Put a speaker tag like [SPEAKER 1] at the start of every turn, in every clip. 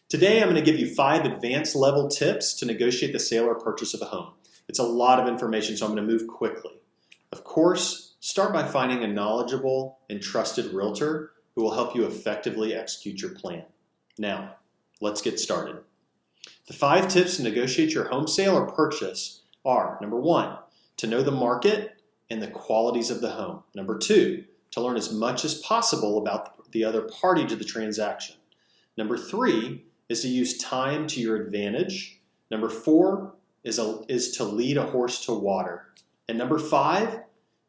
[SPEAKER 1] Today I'm going to give you 5 advanced level tips to negotiate the sale or purchase of a home. It's a lot of information, so I'm going to move quickly. Of course, start by finding a knowledgeable and trusted realtor who will help you effectively execute your plan. Now, let's get started. The 5 tips to negotiate your home sale or purchase are: number 1, to know the market and the qualities of the home. Number 2, to learn as much as possible about the other party to the transaction. Number 3 is to use time to your advantage. Number 4 is to lead a horse to water. And number 5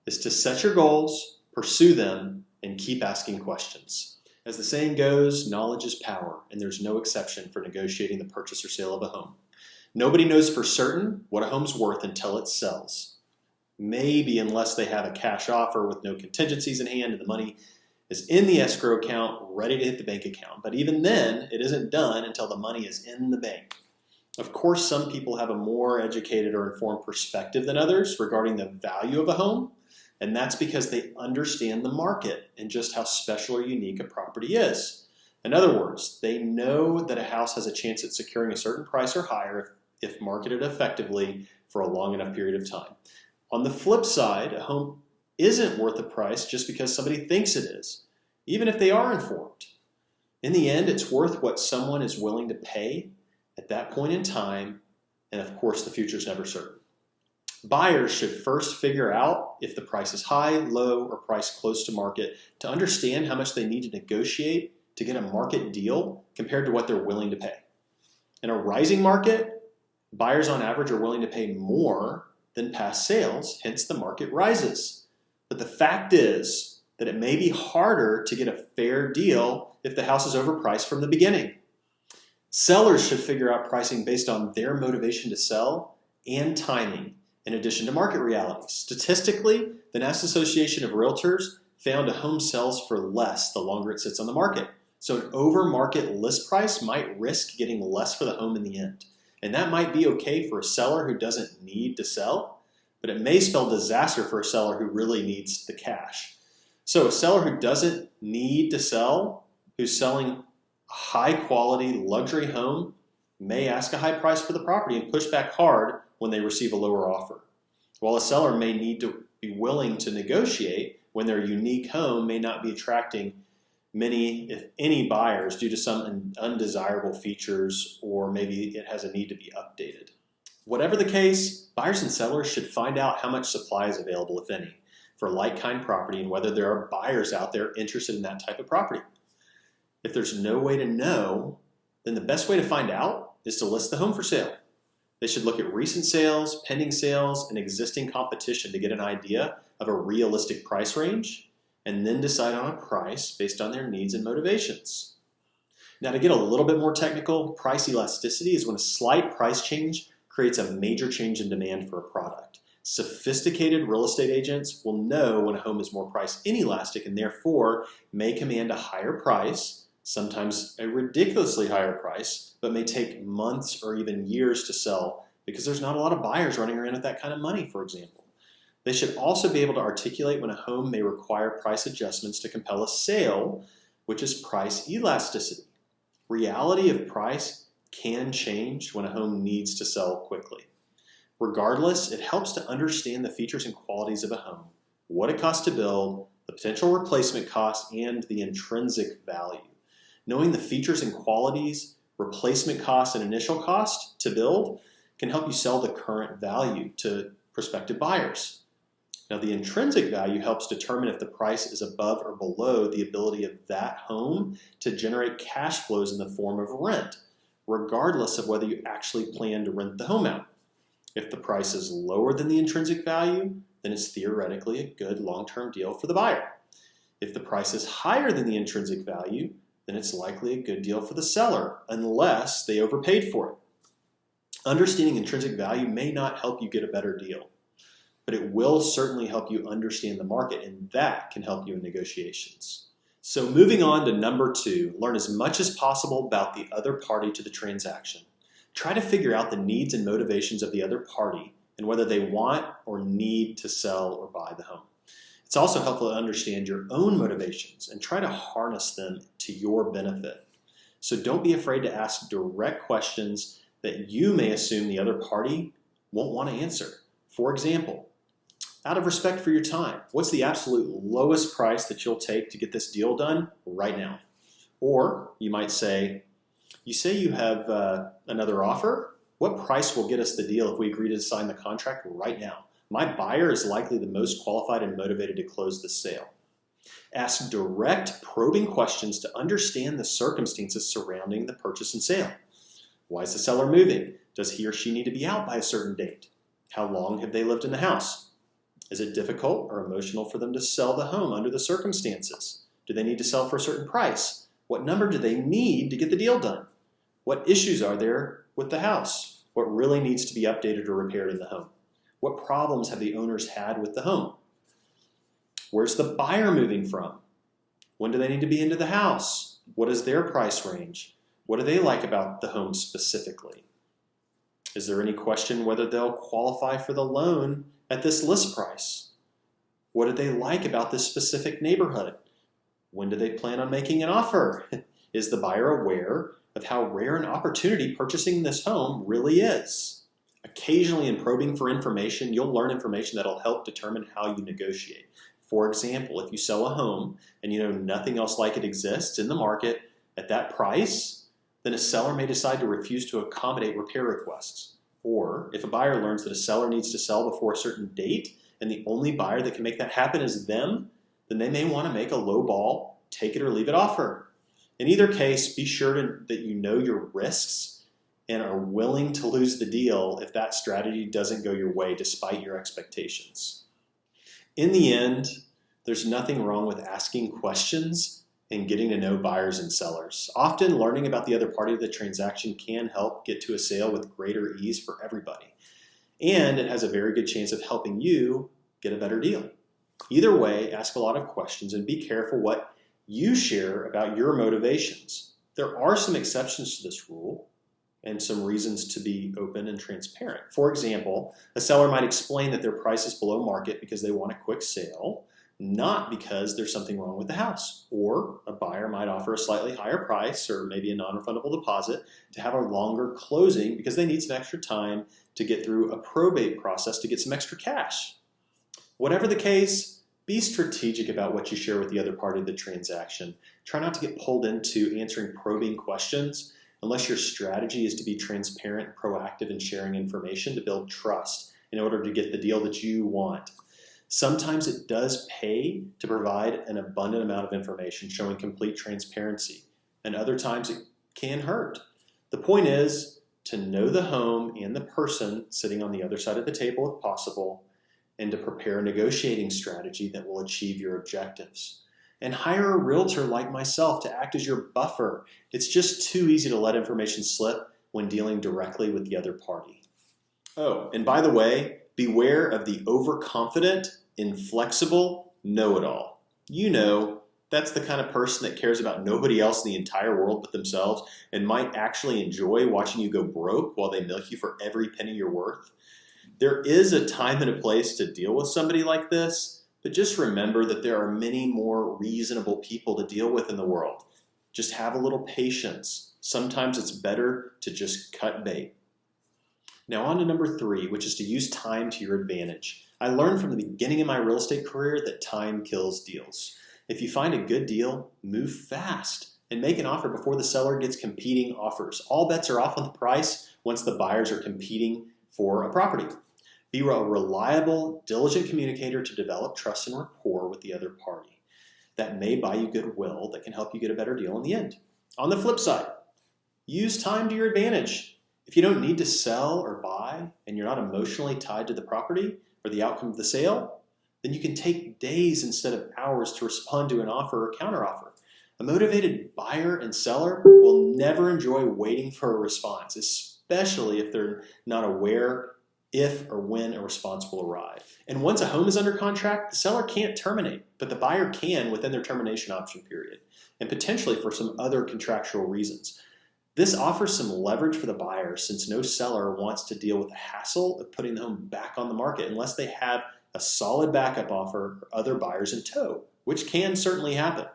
[SPEAKER 1] is to set your goals, pursue them, and keep asking questions. As the saying goes, knowledge is power, and there's no exception for negotiating the purchase or sale of a home. Nobody knows for certain what a home's worth until it sells. Maybe unless they have a cash offer with no contingencies in hand and the money is in the escrow account, ready to hit the bank account. But even then, it isn't done until the money is in the bank. Of course, some people have a more educated or informed perspective than others regarding the value of a home, and that's because they understand the market and just how special or unique a property is. In other words, they know that a house has a chance at securing a certain price or higher if marketed effectively for a long enough period of time. On the flip side, a home isn't worth a price just because somebody thinks it is, even if they are informed. In the end, it's worth what someone is willing to pay at that point in time, and of course, the future is never certain. Buyers should first figure out if the price is high, low, or priced close to market to understand how much they need to negotiate to get a market deal compared to what they're willing to pay. In a rising market, buyers on average are willing to pay more than past sales, hence the market rises. But the fact is that it may be harder to get a fair deal if the house is overpriced from the beginning. Sellers should figure out pricing based on their motivation to sell and timing, in addition to market realities. Statistically, the National Association of Realtors found a home sells for less the longer it sits on the market. So an over-market list price might risk getting less for the home in the end. And that might be okay for a seller who doesn't need to sell, but it may spell disaster for a seller who really needs the cash. So a seller who doesn't need to sell, who's selling a high-quality luxury home, may ask a high price for the property and push back hard when they receive a lower offer. While a seller may need to be willing to negotiate when their unique home may not be attracting many, if any, buyers due to some undesirable features, or maybe it has a need to be updated. Whatever the case, buyers and sellers should find out how much supply is available, if any, for a like-kind property and whether there are buyers out there interested in that type of property. If there's no way to know, then the best way to find out is to list the home for sale. They should look at recent sales, pending sales, and existing competition to get an idea of a realistic price range, and then decide on a price based on their needs and motivations. Now, to get a little bit more technical, price elasticity is when a slight price change creates a major change in demand for a product. Sophisticated real estate agents will know when a home is more price inelastic and therefore may command a higher price, sometimes a ridiculously higher price, but may take months or even years to sell because there's not a lot of buyers running around with that kind of money, for example. They should also be able to articulate when a home may require price adjustments to compel a sale, which is price elasticity. Reality of price can change when a home needs to sell quickly. Regardless, it helps to understand the features and qualities of a home, what it costs to build, the potential replacement cost, and the intrinsic value. Knowing the features and qualities, replacement cost, and initial cost to build can help you sell the current value to prospective buyers. Now, the intrinsic value helps determine if the price is above or below the ability of that home to generate cash flows in the form of rent, regardless of whether you actually plan to rent the home out. If the price is lower than the intrinsic value, then it's theoretically a good long-term deal for the buyer. If the price is higher than the intrinsic value, then it's likely a good deal for the seller, unless they overpaid for it. Understanding intrinsic value may not help you get a better deal, but it will certainly help you understand the market, and that can help you in negotiations. So moving on to number 2, learn as much as possible about the other party to the transaction. Try to figure out the needs and motivations of the other party and whether they want or need to sell or buy the home. It's also helpful to understand your own motivations and try to harness them to your benefit. So don't be afraid to ask direct questions that you may assume the other party won't want to answer. For example, out of respect for your time, what's the absolute lowest price that you'll take to get this deal done right now? Or you might say, you say you have another offer? What price will get us the deal if we agree to sign the contract right now? My buyer is likely the most qualified and motivated to close the sale. Ask direct, probing questions to understand the circumstances surrounding the purchase and sale. Why is the seller moving? Does he or she need to be out by a certain date? How long have they lived in the house? Is it difficult or emotional for them to sell the home under the circumstances? Do they need to sell for a certain price? What number do they need to get the deal done? What issues are there with the house? What really needs to be updated or repaired in the home? What problems have the owners had with the home? Where's the buyer moving from? When do they need to be into the house? What is their price range? What do they like about the home specifically? Is there any question whether they'll qualify for the loan at this list price? What do they like about this specific neighborhood? When do they plan on making an offer? Is the buyer aware of how rare an opportunity purchasing this home really is? Occasionally in probing for information, you'll learn information that'll help determine how you negotiate. For example, if you sell a home and you know nothing else like it exists in the market at that price, then a seller may decide to refuse to accommodate repair requests. Or if a buyer learns that a seller needs to sell before a certain date and the only buyer that can make that happen is them, then they may want to make a low ball, take it or leave it offer. In either case, be sure that you know your risks and are willing to lose the deal if that strategy doesn't go your way despite your expectations. In the end, there's nothing wrong with asking questions and getting to know buyers and sellers. Often learning about the other party of the transaction can help get to a sale with greater ease for everybody. And it has a very good chance of helping you get a better deal. Either way, ask a lot of questions and be careful what you share about your motivations. There are some exceptions to this rule and some reasons to be open and transparent. For example, a seller might explain that their price is below market because they want a quick sale, not because there's something wrong with the house. Or a buyer might offer a slightly higher price or maybe a non-refundable deposit to have a longer closing because they need some extra time to get through a probate process to get some extra cash. Whatever the case, be strategic about what you share with the other party of the transaction. Try not to get pulled into answering probing questions unless your strategy is to be transparent and proactive in sharing information to build trust in order to get the deal that you want. Sometimes it does pay to provide an abundant amount of information showing complete transparency, and other times it can hurt. The point is to know the home and the person sitting on the other side of the table if possible, and to prepare a negotiating strategy that will achieve your objectives. And hire a realtor like myself to act as your buffer. It's just too easy to let information slip when dealing directly with the other party. Oh, and by the way, beware of the overconfident, inflexible know-it-all. You know, that's the kind of person that cares about nobody else in the entire world but themselves and might actually enjoy watching you go broke while they milk you for every penny you're worth. There is a time and a place to deal with somebody like this, but just remember that there are many more reasonable people to deal with in the world. Just have a little patience. Sometimes it's better to just cut bait. Now on to number 3, which is to use time to your advantage. I learned from the beginning of my real estate career that time kills deals. If you find a good deal, move fast and make an offer before the seller gets competing offers. All bets are off on the price once the buyers are competing for a property. Be a reliable, diligent communicator to develop trust and rapport with the other party. That may buy you goodwill that can help you get a better deal in the end. On the flip side, use time to your advantage. If you don't need to sell or buy and you're not emotionally tied to the property or the outcome of the sale, then you can take days instead of hours to respond to an offer or counteroffer. A motivated buyer and seller will never enjoy waiting for a response, especially if they're not aware if or when a response will arrive. And once a home is under contract, the seller can't terminate, but the buyer can within their termination option period, and potentially for some other contractual reasons. This offers some leverage for the buyer since no seller wants to deal with the hassle of putting the home back on the market unless they have a solid backup offer or other buyers in tow, which can certainly happen.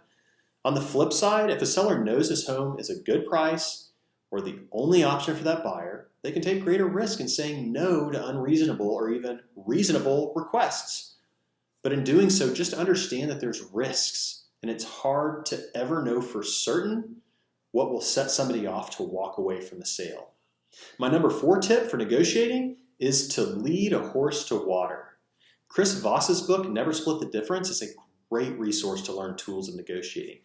[SPEAKER 1] On the flip side, if a seller knows his home is a good price or the only option for that buyer, they can take greater risk in saying no to unreasonable or even reasonable requests. But in doing so, just understand that there's risks, and it's hard to ever know for certain what will set somebody off to walk away from the sale. My number 4 tip for negotiating is to lead a horse to water. Chris Voss's book, Never Split the Difference, is a great resource to learn tools of negotiating.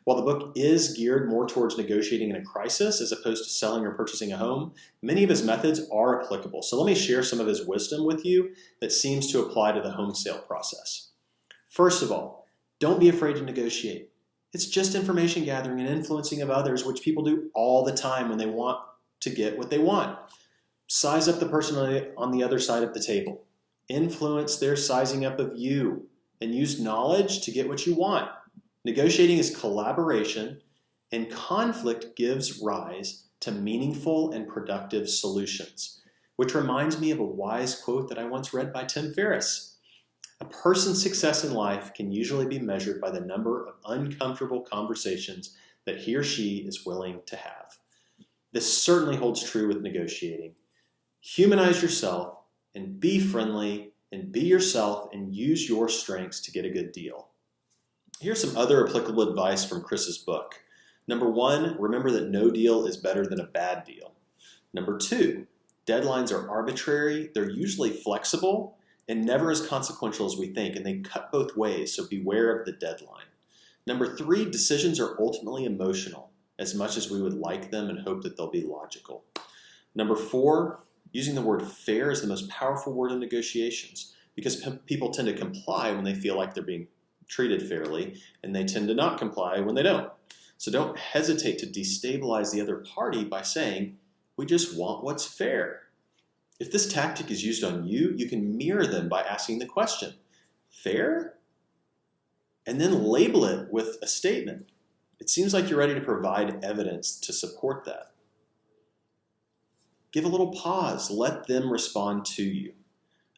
[SPEAKER 1] While the book is geared more towards negotiating in a crisis as opposed to selling or purchasing a home, many of his methods are applicable. So let me share some of his wisdom with you that seems to apply to the home sale process. First of all, don't be afraid to negotiate. It's just information gathering and influencing of others, which people do all the time when they want to get what they want. Size up the person on the other side of the table. Influence their sizing up of you, and use knowledge to get what you want. Negotiating is collaboration, and conflict gives rise to meaningful and productive solutions, which reminds me of a wise quote that I once read by Tim Ferriss. A person's success in life can usually be measured by the number of uncomfortable conversations that he or she is willing to have. This certainly holds true with negotiating. Humanize yourself and be friendly and be yourself and use your strengths to get a good deal. Here's some other applicable advice from Chris's book. Number 1, remember that no deal is better than a bad deal. Number 2, deadlines are arbitrary, they're usually flexible, and never as consequential as we think, and they cut both ways, so beware of the deadline. Number 3, decisions are ultimately emotional, as much as we would like them and hope that they'll be logical. Number 4, using the word fair is the most powerful word in negotiations, because people tend to comply when they feel like they're being treated fairly, and they tend to not comply when they don't. So don't hesitate to destabilize the other party by saying, we just want what's fair. If this tactic is used on you, you can mirror them by asking the question, fair? And then label it with a statement. It seems like you're ready to provide evidence to support that. Give a little pause, let them respond to you.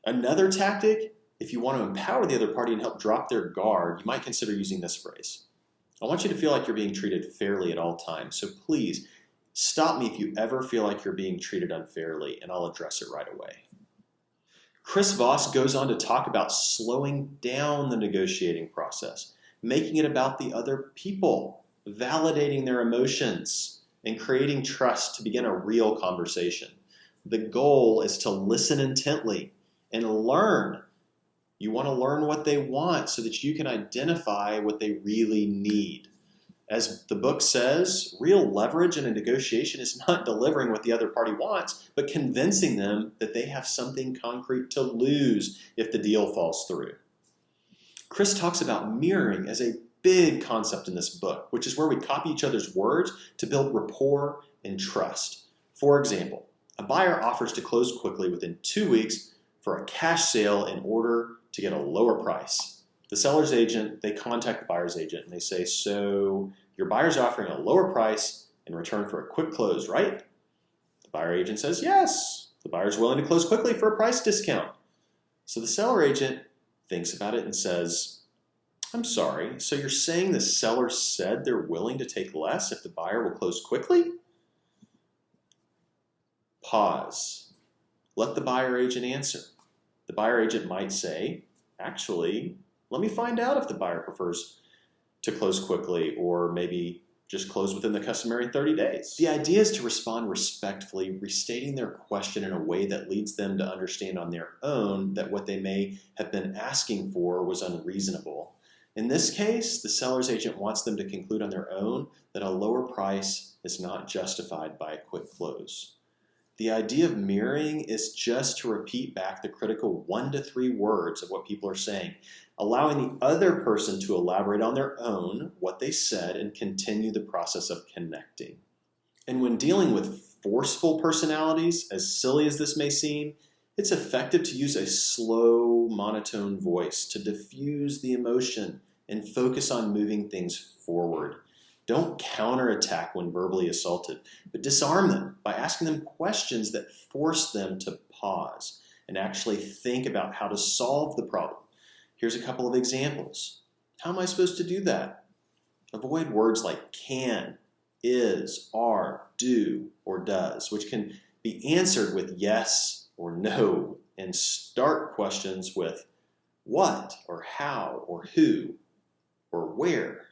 [SPEAKER 1] Another tactic, if you want to empower the other party and help drop their guard, you might consider using this phrase. I want you to feel like you're being treated fairly at all times, so please stop me if you ever feel like you're being treated unfairly, and I'll address it right away. Chris Voss goes on to talk about slowing down the negotiating process, making it about the other people, validating their emotions, and creating trust to begin a real conversation. The goal is to listen intently and learn. You want to learn what they want so that you can identify what they really need. As the book says, real leverage in a negotiation is not delivering what the other party wants, but convincing them that they have something concrete to lose if the deal falls through. Chris talks about mirroring as a big concept in this book, which is where we copy each other's words to build rapport and trust. For example, a buyer offers to close quickly within 2 weeks for a cash sale in order to get a lower price. The seller's agent, they contact the buyer's agent and they say, so your buyer's offering a lower price in return for a quick close, right? The buyer agent says, yes. The buyer's willing to close quickly for a price discount. So the seller agent thinks about it and says, I'm sorry, so you're saying the seller said they're willing to take less if the buyer will close quickly? Pause. Let the buyer agent answer. The buyer agent might say, actually, let me find out if the buyer prefers to close quickly or maybe just close within the customary 30 days. The idea is to respond respectfully, restating their question in a way that leads them to understand on their own that what they may have been asking for was unreasonable. In this case, the seller's agent wants them to conclude on their own that a lower price is not justified by a quick close. The idea of mirroring is just to repeat back the critical 1 to 3 words of what people are saying, allowing the other person to elaborate on their own what they said and continue the process of connecting. And when dealing with forceful personalities, as silly as this may seem, it's effective to use a slow, monotone voice to diffuse the emotion and focus on moving things forward. Don't counterattack when verbally assaulted, but disarm them by asking them questions that force them to pause and actually think about how to solve the problem. Here's a couple of examples. How am I supposed to do that? Avoid words like can, is, are, do, or does, which can be answered with yes or no, and start questions with what, or how, or who, or where.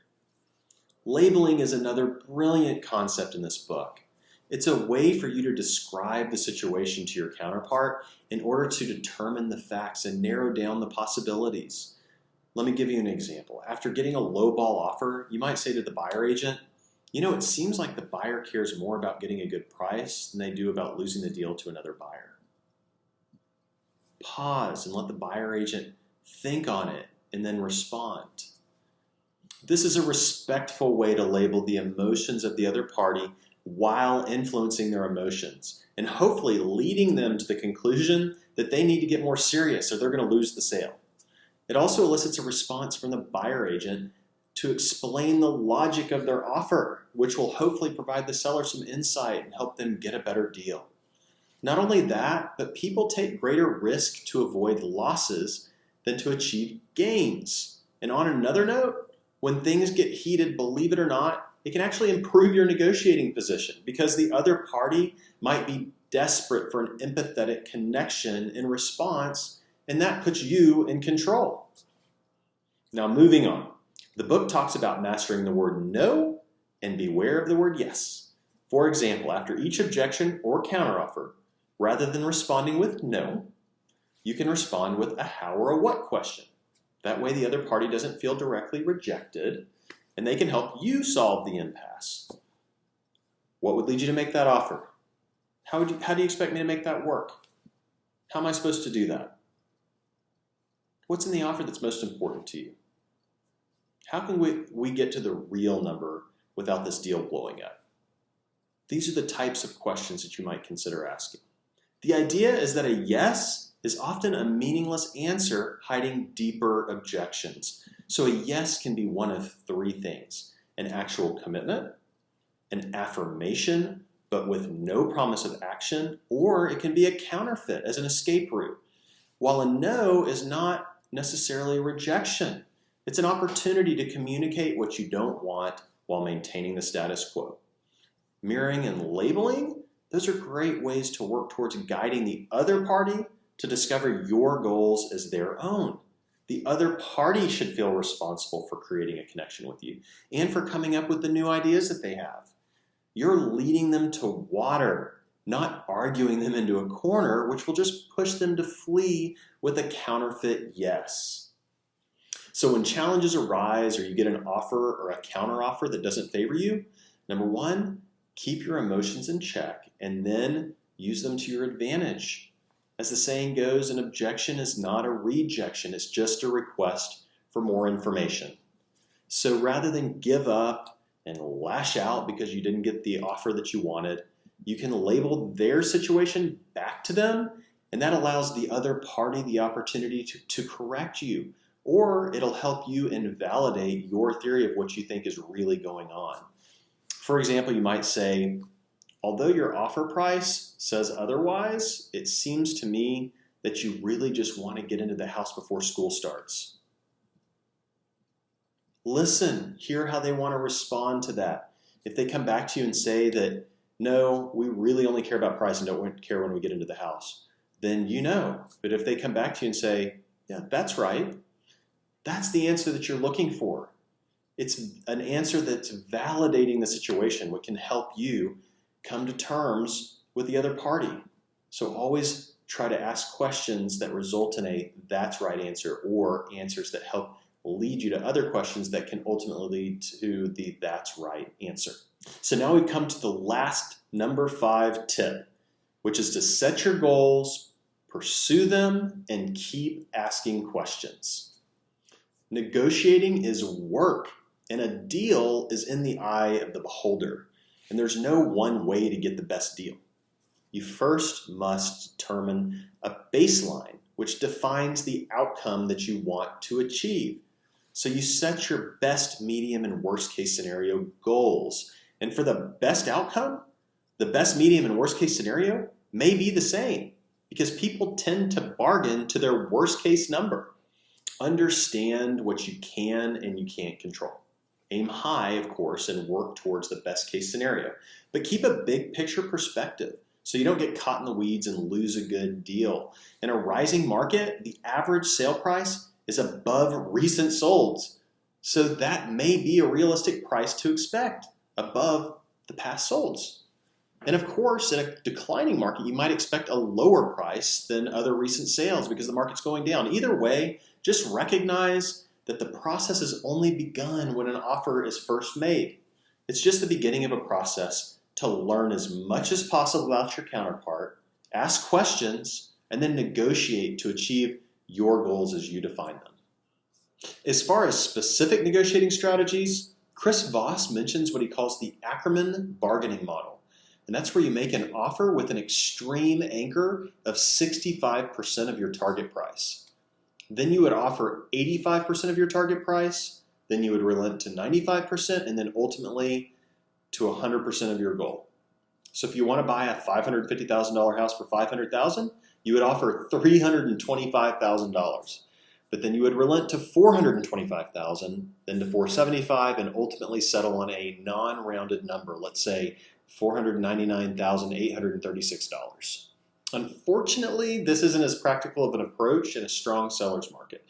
[SPEAKER 1] Labeling is another brilliant concept in this book. It's a way for you to describe the situation to your counterpart in order to determine the facts and narrow down the possibilities. Let me give you an example. After getting a lowball offer, you might say to the buyer agent, you know, it seems like the buyer cares more about getting a good price than they do about losing the deal to another buyer. Pause and let the buyer agent think on it and then respond. This is a respectful way to label the emotions of the other party while influencing their emotions and hopefully leading them to the conclusion that they need to get more serious or they're going to lose the sale. It also elicits a response from the buyer agent to explain the logic of their offer, which will hopefully provide the seller some insight and help them get a better deal. Not only that, but people take greater risk to avoid losses than to achieve gains. And on another note, when things get heated, believe it or not, it can actually improve your negotiating position because the other party might be desperate for an empathetic connection in response, and that puts you in control. Now, moving on. The book talks about mastering the word no and beware of the word yes. For example, after each objection or counteroffer, rather than responding with no, you can respond with a how or a what question. That way the other party doesn't feel directly rejected and they can help you solve the impasse. What would lead you to make that offer? How do you expect me to make that work? How am I supposed to do that? What's in the offer that's most important to you? How can we get to the real number without this deal blowing up? These are the types of questions that you might consider asking. The idea is that a yes is often a meaningless answer hiding deeper objections. So a yes can be one of three things: an actual commitment, an affirmation, but with no promise of action, or it can be a counterfeit as an escape route. While a no is not necessarily a rejection, it's an opportunity to communicate what you don't want while maintaining the status quo. Mirroring and labeling, those are great ways to work towards guiding the other party to discover your goals as their own. The other party should feel responsible for creating a connection with you and for coming up with the new ideas that they have. You're leading them to water, not arguing them into a corner, which will just push them to flee with a counterfeit yes. So when challenges arise or you get an offer or a counteroffer that doesn't favor you, number one, keep your emotions in check and then use them to your advantage. As the saying goes, an objection is not a rejection, it's just a request for more information. So rather than give up and lash out because you didn't get the offer that you wanted, you can label their situation back to them, and that allows the other party the opportunity to correct you, or it'll help you invalidate your theory of what you think is really going on. For example, you might say, although your offer price says otherwise, it seems to me that you really just want to get into the house before school starts. Listen, hear how they want to respond to that. If they come back to you and say that, no, we really only care about price and don't care when we get into the house, then you know. But if they come back to you and say, yeah, that's right, that's the answer that you're looking for. It's an answer that's validating the situation, what can help you come to terms with the other party. So always try to ask questions that result in a that's right answer, or answers that help lead you to other questions that can ultimately lead to the that's right answer. So now we've come to the last number 5 tip, which is to set your goals, pursue them, and keep asking questions. Negotiating is work, and a deal is in the eye of the beholder. And there's no one way to get the best deal. You first must determine a baseline, which defines the outcome that you want to achieve. So you set your best, medium, and worst case scenario goals. And for the best outcome, the best, medium, and worst case scenario may be the same because people tend to bargain to their worst case number. Understand what you can and you can't control. Aim high, of course, and work towards the best case scenario. But keep a big picture perspective so you don't get caught in the weeds and lose a good deal. In a rising market, the average sale price is above recent solds. So that may be a realistic price to expect, above the past solds. And of course, in a declining market, you might expect a lower price than other recent sales because the market's going down. Either way, just recognize that the process has only begun when an offer is first made. It's just the beginning of a process to learn as much as possible about your counterpart, ask questions, and then negotiate to achieve your goals as you define them. As far as specific negotiating strategies, Chris Voss mentions what he calls the Ackerman bargaining model. And that's where you make an offer with an extreme anchor of 65% of your target price. Then you would offer 85% of your target price, then you would relent to 95%, and then ultimately to 100% of your goal. So if you want to buy a $550,000 house for $500,000, you would offer $325,000. But then you would relent to $425,000, then to $475,000, and ultimately settle on a non-rounded number, let's say $499,836. Unfortunately, this isn't as practical of an approach in a strong seller's market,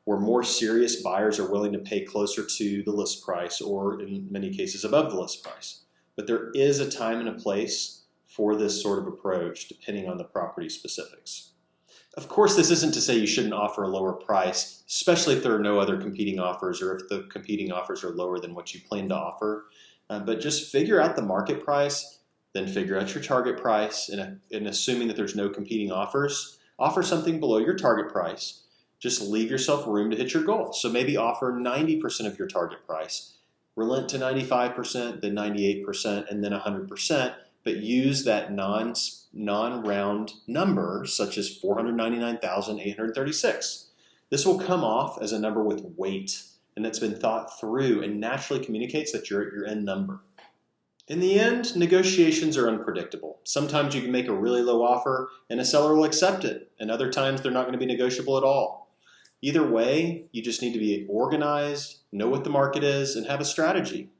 [SPEAKER 1] where more serious buyers are willing to pay closer to the list price, or in many cases above the list price. But there is a time and a place for this sort of approach, depending on the property specifics. Of course, this isn't to say you shouldn't offer a lower price, especially if there are no other competing offers or if the competing offers are lower than what you plan to offer. But just figure out the market price, then figure out your target price, and assuming that there's no competing offers, offer something below your target price. Just leave yourself room to hit your goal. So maybe offer 90% of your target price, relent to 95%, then 98%, and then 100%, but use that non-round number, such as $499,836. This will come off as a number with weight, and that's been thought through and naturally communicates that you're at your end number. In the end, negotiations are unpredictable. Sometimes you can make a really low offer and a seller will accept it, and other times they're not going to be negotiable at all. Either way, you just need to be organized, know what the market is, and have a strategy.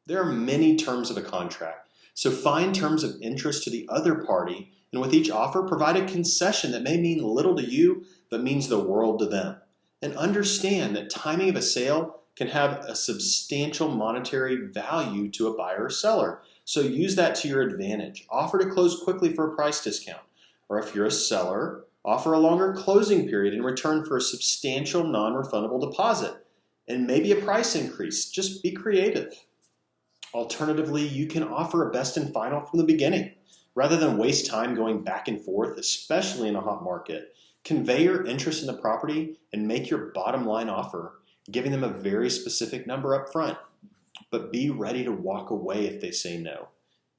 [SPEAKER 1] There are many terms of a contract, so find terms of interest to the other party, and with each offer, provide a concession that may mean little to you, but means the world to them. And understand that timing of a sale can have a substantial monetary value to a buyer or seller. So use that to your advantage. Offer to close quickly for a price discount. Or if you're a seller, offer a longer closing period in return for a substantial non-refundable deposit. And maybe a price increase. Just be creative. Alternatively, you can offer a best and final from the beginning. Rather than waste time going back and forth, especially in a hot market, convey your interest in the property and make your bottom line offer, giving them a very specific number up front. But be ready to walk away if they say no.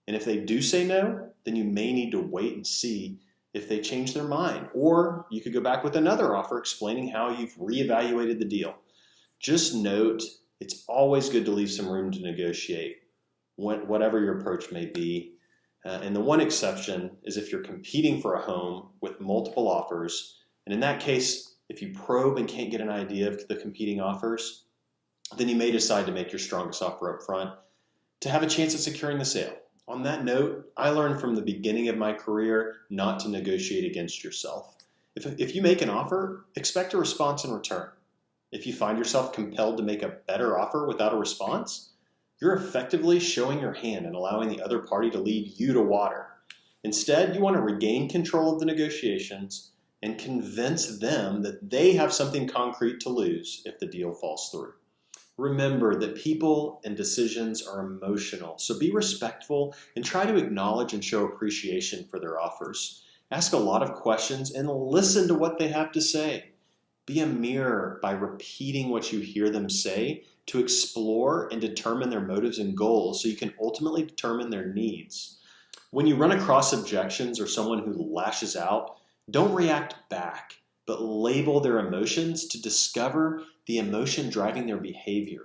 [SPEAKER 1] And if they do say no, then you may need to wait and see if they change their mind. Or you could go back with another offer explaining how you've reevaluated the deal. Just note, it's always good to leave some room to negotiate, whatever your approach may be. And the one exception is if you're competing for a home with multiple offers. And in that case, if you probe and can't get an idea of the competing offers, then you may decide to make your strongest offer up front to have a chance at securing the sale. On that note, I learned from the beginning of my career not to negotiate against yourself. If you make an offer, expect a response in return. If you find yourself compelled to make a better offer without a response, you're effectively showing your hand and allowing the other party to lead you to water. Instead, you want to regain control of the negotiations and convince them that they have something concrete to lose if the deal falls through. Remember that people and decisions are emotional, so be respectful and try to acknowledge and show appreciation for their offers. Ask a lot of questions and listen to what they have to say. Be a mirror by repeating what you hear them say to explore and determine their motives and goals so you can ultimately determine their needs. When you run across objections or someone who lashes out, don't react back, but label their emotions to discover the emotion driving their behavior,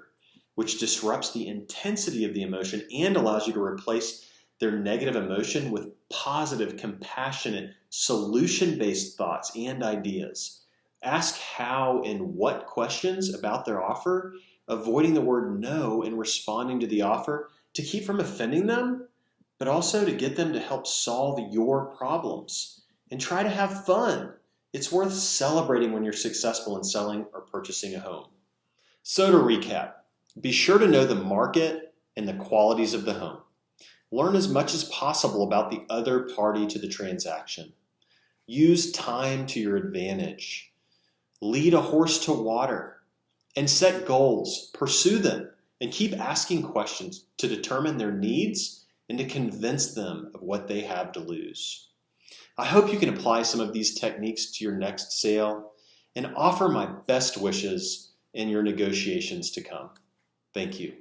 [SPEAKER 1] which disrupts the intensity of the emotion and allows you to replace their negative emotion with positive, compassionate, solution-based thoughts and ideas. Ask how and what questions about their offer avoiding the word no in responding to the offer to keep from offending them, but also to get them to help solve your problems. And try to have fun. It's worth celebrating when you're successful in selling or purchasing a home. So to recap, be sure to know the market and the qualities of the home. Learn as much as possible about the other party to the transaction. Use time to your advantage. Lead a horse to water. And set goals, pursue them, and keep asking questions to determine their needs and to convince them of what they have to lose. I hope you can apply some of these techniques to your next sale and offer my best wishes in your negotiations to come. Thank you.